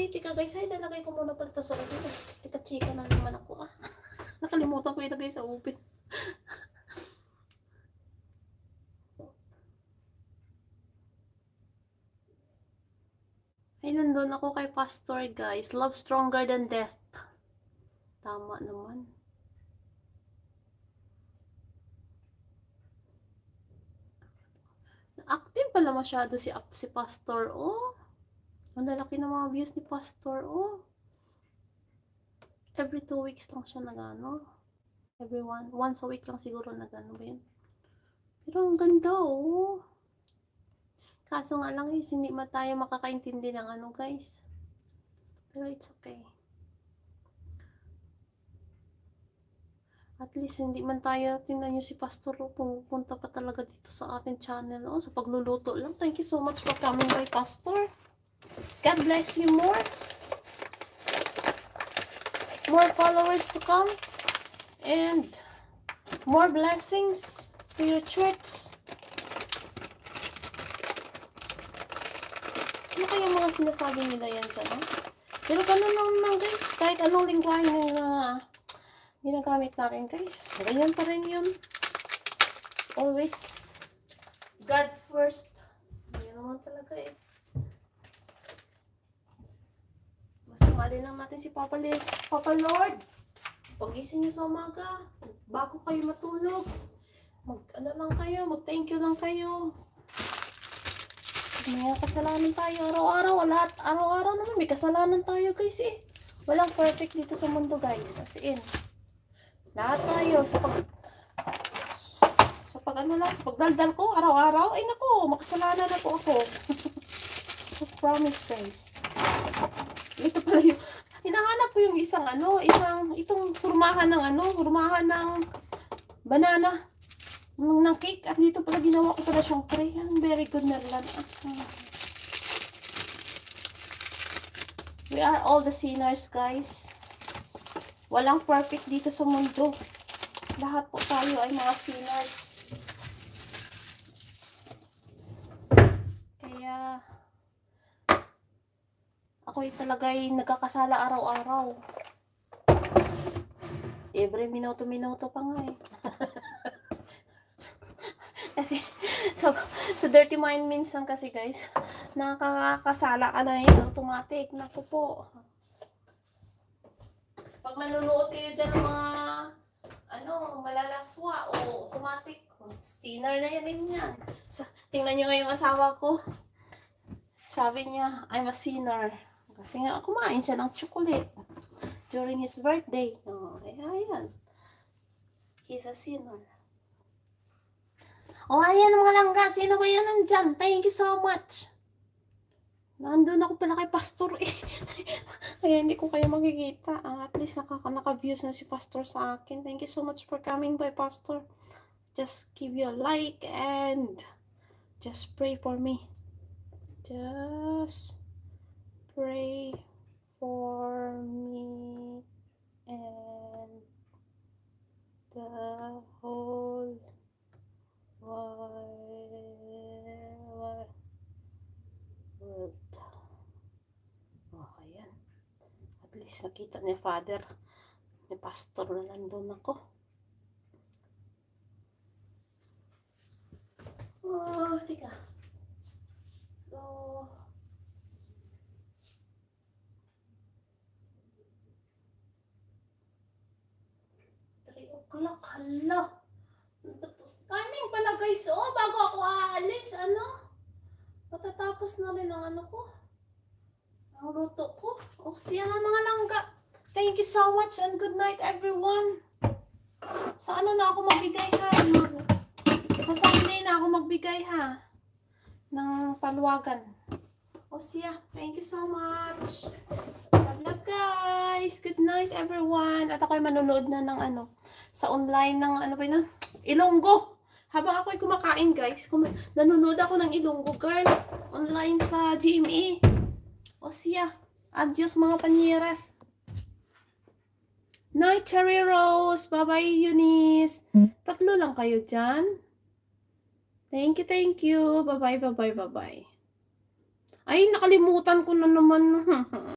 tika guys, ay lalagay ko muna pala ito sa upit. Tika-chika na naman ako Nakalimutan ko ilagay sa upit. Ay, nandun ako kay Pastor guys. Love stronger than death. Tama naman. Active pala masyado si Pastor. Oh. Ang lalaki ng mga views ni Pastor. Oh. Every 2 weeks lang siya nagano. Once a week lang siguro nagano ba yun. Pero ang ganda oh. Kaso nga lang hindi tayo makakaintindi ng ano guys. Pero it's okay. At least hindi man tayo, tingnan nyo si Pastor pumunta pa talaga dito sa ating channel. Oh, sa pagluluto lang. Thank you so much for coming by Pastor. God bless you more. More followers to come. And more blessings to your church. Ano kaya mga sinasabi nila yan dyan, ha? Pero ganun lang naman guys, kahit anong lingwahe na ginagamit natin guys, ganyan pa rin yun. Always God first. Ganyan naman talaga eh. Basta mahalin lang natin si Papa Lord. Pagising nyo sa umaga, bago kayo matulog, mag-thank you lang kayo. May kasalanan tayo araw-araw. Araw-araw naman may kasalanan tayo guys eh. Walang perfect dito sa mundo guys. As in. Lahat tayo sa pagdaldal ko araw-araw. Ay nako, makasalanan na po ako. So promise guys. Ito pala yung hinahanap ko yung itong hurmahan ng banana. Ng cake. At dito pala ginawa ko pala siyang tray. Very good Merlan. We are all the sinners guys. Walang perfect dito sa mundo. Lahat po tayo ay mga sinners. Kaya ako'y talaga'y nagkakasala araw-araw. Every minuto-minuto pa nga eh. Kasi, sa dirty mind minsan kasi guys, nakakasala ka na yun, automatic. Naku po. Pag manunood kayo dyan ng mga, malalaswa, o automatic, sinner na yan yan. Tingnan nyo nga yung asawa ko. Sabi niya, I'm a sinner. Kasi nga, kumain siya ng chocolate during his birthday. Ayan. He's a sinner. Oh, ayan mga langga. Sino ba yan nandyan? Thank you so much. Nandun ako pala kay Pastor eh. Kaya hindi ko kayo makikita. At least naka-views na si Pastor sa akin. Thank you so much for coming by Pastor. Just give you a like and just pray for me. Just pray for me and the whole world. Oh, ayan. At least nakita ni Father, ni Pastor na nandun ako. Oh, tika. So, 3 o'clock, hala. Timing pala guys, bago ako aalis, matatapos na rin ang ko, ang luto ko. Siya nga mga langga. Thank you so much and good night everyone. Sa na ako magbigay ha? Sa Sunday na ako magbigay ha? Ng paluwagan. Siya, thank you so much. Love guys. Good night everyone. At ako'y manonood na ng sa online ng Ilonggo. Habang ako'y kumakain guys, nanonood ako ng Ilonggo girl online sa GMA. Siya, adios mga panyeras. Night Cherry Rose. Bye bye Eunice. 3 lang kayo dyan. Thank you. Bye bye. Ay, nakalimutan ko na naman.